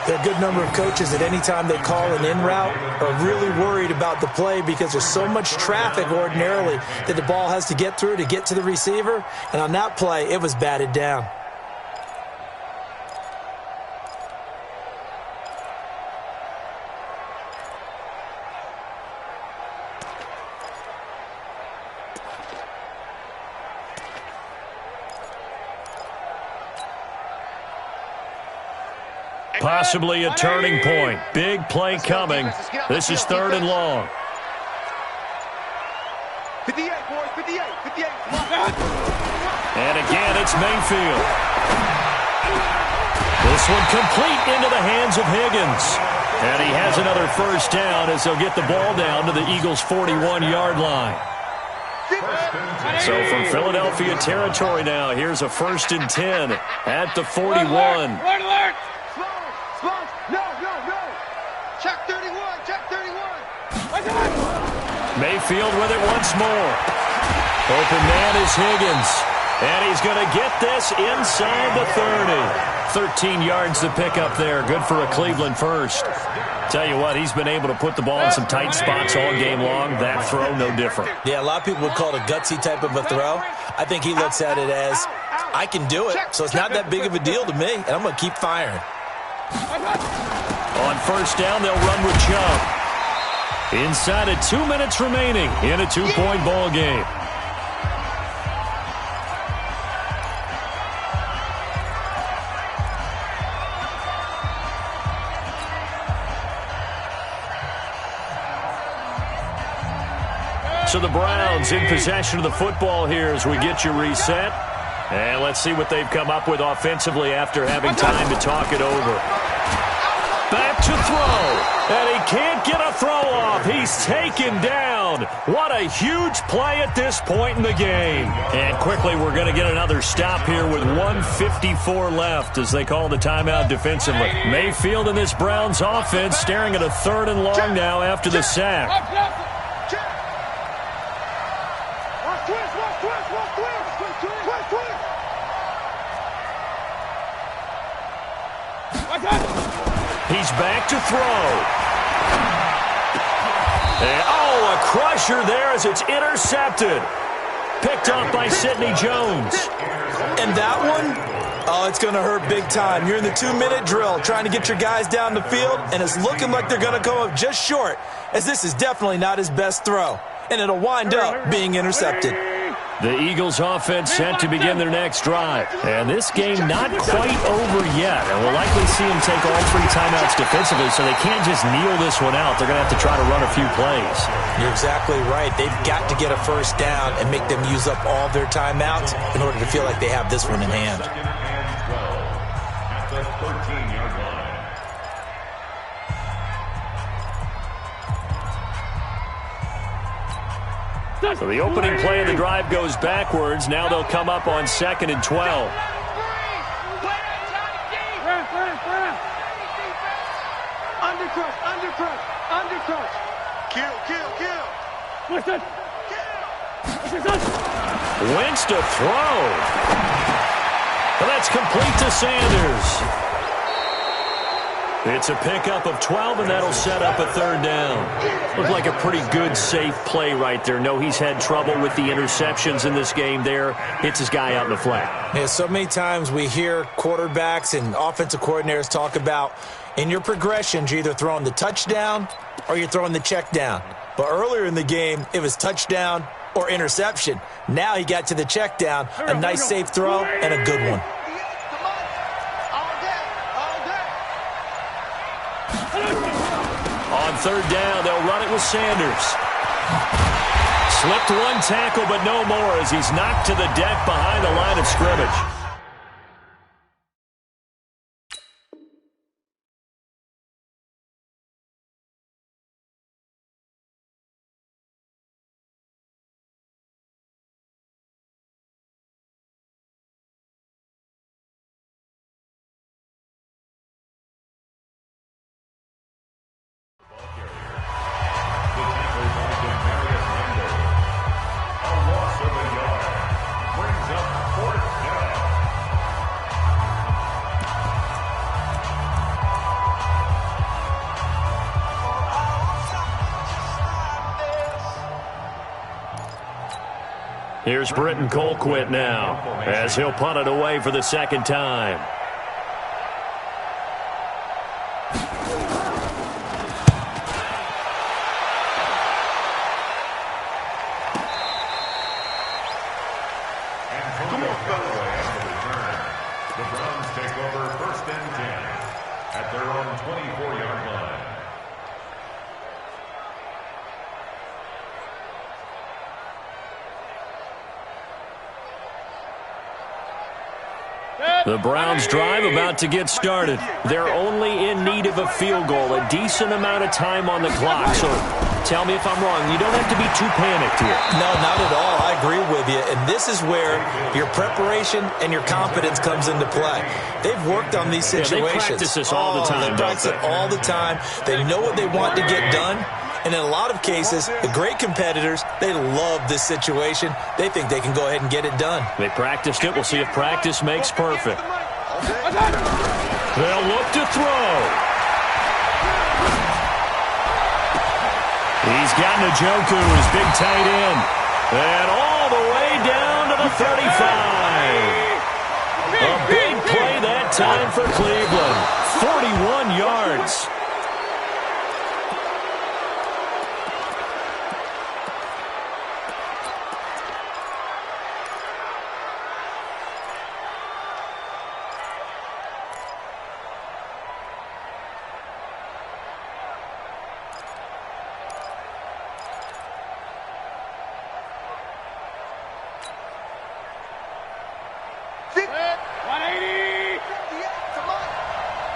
There are a good number of coaches at any time they call an in route are really worried about the play because there's so much traffic ordinarily that the ball has to get through to get to the receiver. And on that play, it was batted down. Possibly a turning point. Big play coming. This is third and long. 58, boys, 58. And again, it's Mayfield. This one complete into the hands of Higgins. And he has another first down as they'll get the ball down to the Eagles' 41-yard line. So from Philadelphia territory now, here's a first and 10 at the 41. Alert. No. Check 31. Mayfield with it once more. Open man is Higgins. And he's going to get this inside the 30. 13 yards to pick up there. Good for a Cleveland first. Tell you what, he's been able to put the ball in some tight spots all game long. That throw, no different. Yeah, a lot of people would call it a gutsy type of a throw. I think he looks at it as, I can do it, so it's not that big of a deal to me, and I'm going to keep firing. On first down, they'll run with Chubb. Inside of 2 minutes remaining in a 2-point ball game. So the Browns in possession of the football here as we get you reset. And let's see what they've come up with offensively after having time to talk it over. Back to throw. And he can't get a throw off. He's taken down. What a huge play at this point in the game. And quickly we're going to get another stop here with 1:54 left as they call the timeout defensively. Mayfield in this Browns offense staring at a 3rd and long now after the sack. He's back to throw. And, a crusher there as it's intercepted. Picked off by Sidney Jones. And that one, it's going to hurt big time. You're in the 2-minute drill trying to get your guys down the field, and it's looking like they're going to come up just short, as this is definitely not his best throw. And it'll wind up being intercepted. The Eagles offense set to begin their next drive. And this game not quite over yet. And we'll likely see them take all 3 timeouts defensively, so they can't just kneel this one out. They're going to have to try to run a few plays. You're exactly right. They've got to get a first down and make them use up all their timeouts in order to feel like they have this one in hand. At the 13-yard line. So the opening play of the drive goes backwards. Now they'll come up on 2nd and 12. Undercrush. Kill. Wentz to throw. And that's complete to Sanders. It's a pickup of 12, and that'll set up a 3rd down. Looked like a pretty good, safe play right there. No, he's had trouble with the interceptions in this game there. Hits his guy out in the flat. Yeah, so many times we hear quarterbacks and offensive coordinators talk about in your progressions, you're either throwing the touchdown or you're throwing the check down. But earlier in the game, it was touchdown or interception. Now he got to the check down, a nice safe throw and a good one. On 3rd down, they'll run it with Sanders. Slipped one tackle, but no more as he's knocked to the deck behind the line of scrimmage. Here's Britton Colquitt now as he'll punt it away for the 2nd time. The Browns take over 1st and 10 at their own 24-yard line. The Browns drive about to get started. They're only in need of a field goal, a decent amount of time on the clock. So tell me if I'm wrong. You don't have to be too panicked here. No, not at all. I agree with you. And this is where your preparation and your confidence comes into play. They've worked on these situations. Yeah, they practice this all the time. They practice it all the time. They know what they want to get done. And in a lot of cases, the great competitors, they love this situation. They think they can go ahead and get it done. They practiced it. We'll see if practice makes perfect. They'll look to throw. He's got Njoku, his big tight end. And all the way down to the 35. A big play that time for Cleveland. 41 yards.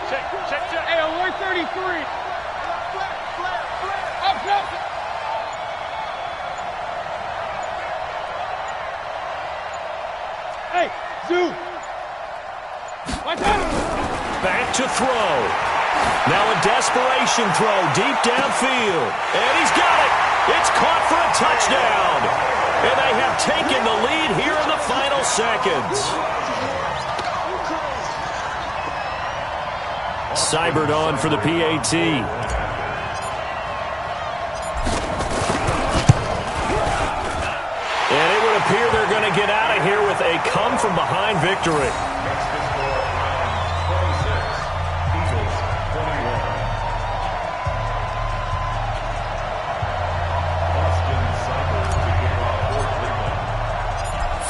Hey, alert 33. Up, up. Hey, Zoo. Watch out. Back to throw. Now a desperation throw deep downfield. And he's got it. It's caught for a touchdown. And they have taken the lead here in the final seconds. Seibert on for the PAT. And it would appear they're going to get out of here with a come-from-behind victory.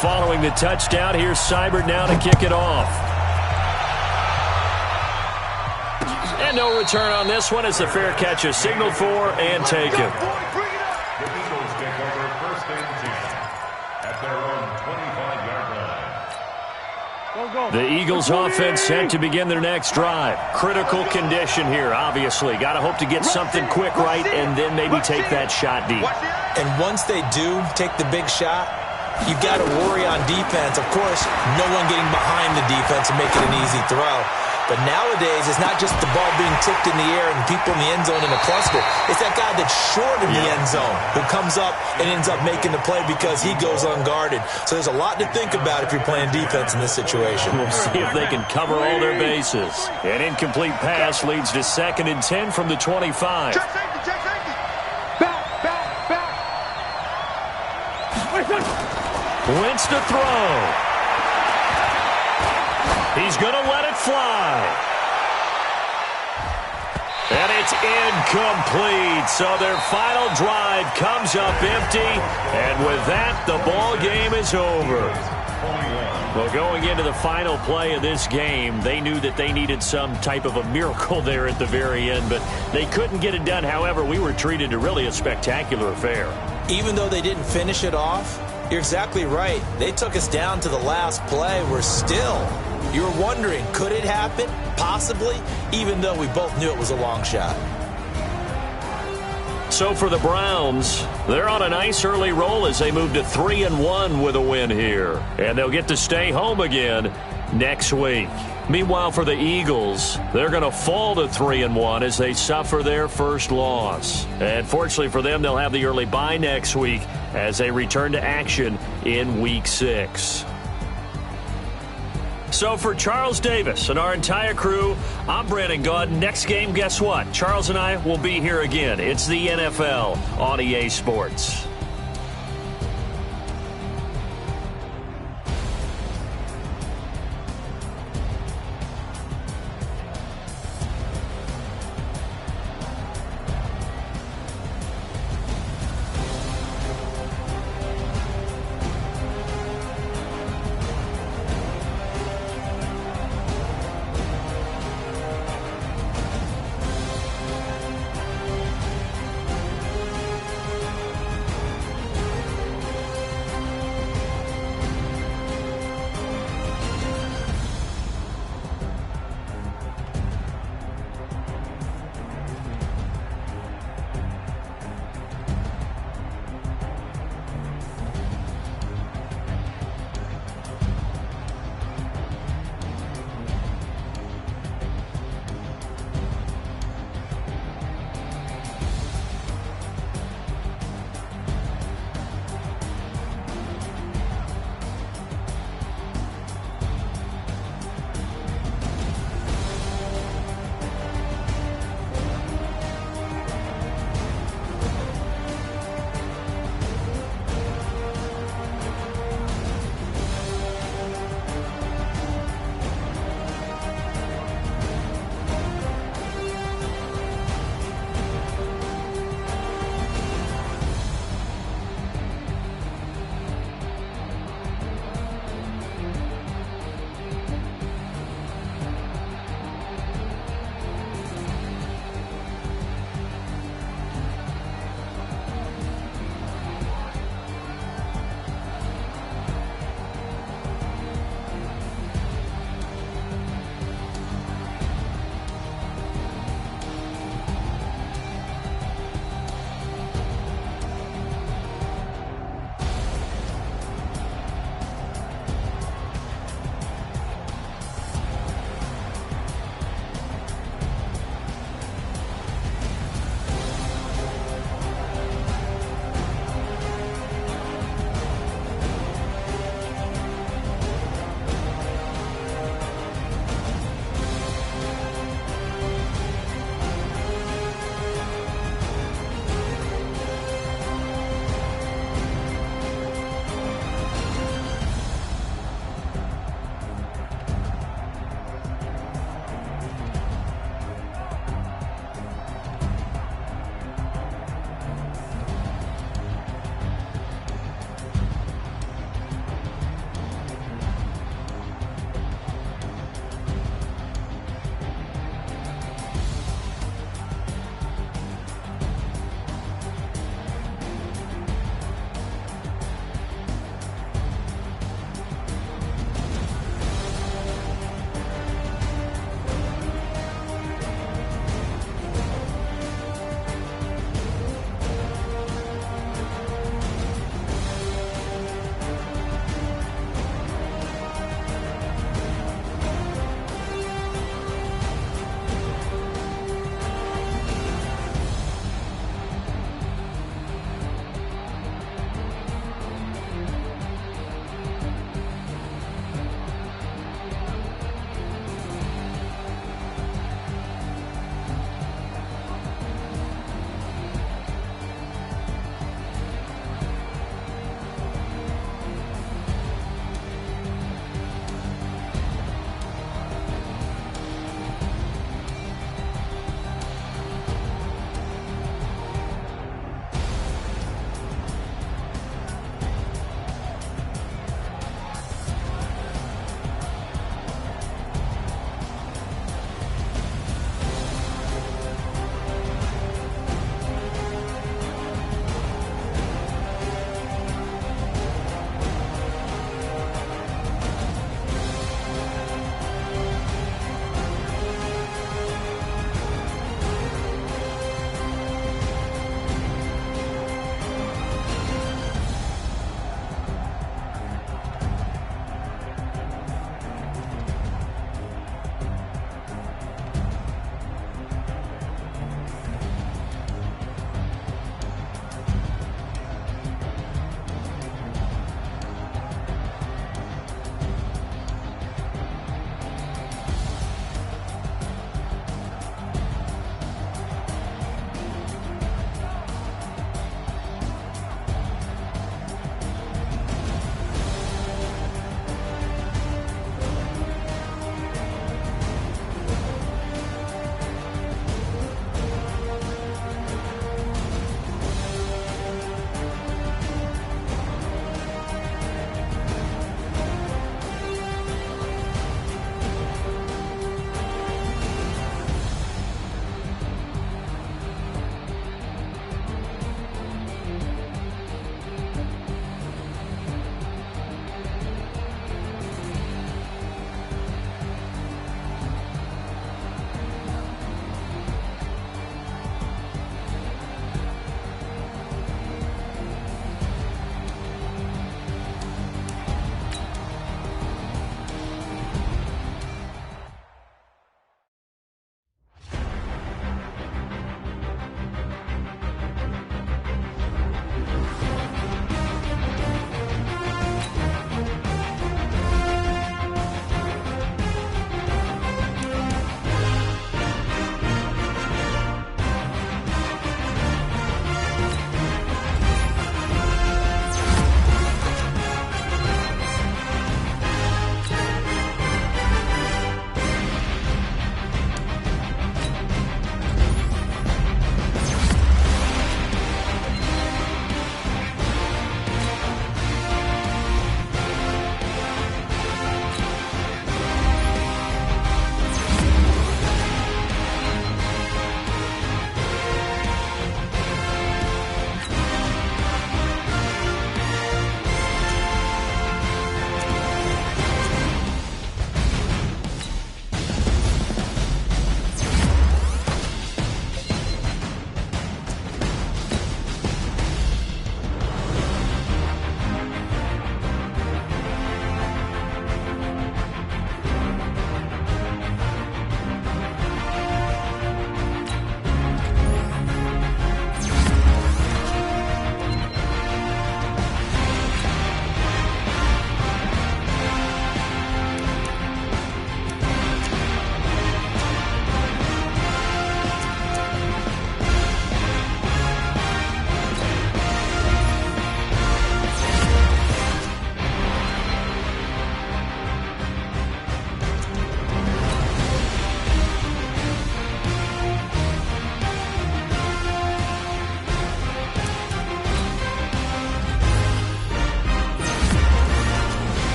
Following the touchdown, here's Seibert now to kick it off. And no return on this one as the fair catch is signaled for and taken. The Eagles take over first and 10 at their own 25-yard line. The Eagles offense set to begin their next drive. Critical condition here, obviously. Got to hope to get something quick right and then maybe take that shot deep. And once they do take the big shot, you've got to worry on defense. Of course, no one getting behind the defense and making an easy throw. But nowadays, it's not just the ball being tipped in the air and people in the end zone in a cluster. It's that guy that's short in the end zone who comes up and ends up making the play because he goes unguarded. So there's a lot to think about if you're playing defense in this situation. We'll see if they can cover all their bases. An incomplete pass leads to 2nd and 10 from the 25. Check safety, check safety. Back. Wentz to throw. He's going to let it fly. And it's incomplete. So their final drive comes up empty. And with that, the ball game is over. Well, going into the final play of this game, they knew that they needed some type of a miracle there at the very end, but they couldn't get it done. However, we were treated to really a spectacular affair. Even though they didn't finish it off, you're exactly right. They took us down to the last play. We're still, you're wondering, could it happen? Possibly, even though we both knew it was a long shot. So for the Browns, they're on a nice early roll as they move to 3-1 with a win here. And they'll get to stay home again next week. Meanwhile, for the Eagles, they're going to fall to 3-1 as they suffer their first loss. And fortunately for them, they'll have the early bye next week as they return to action in Week 6. So for Charles Davis and our entire crew, I'm Brandon Gaudin. Next game, guess what? Charles and I will be here again. It's the NFL on EA Sports.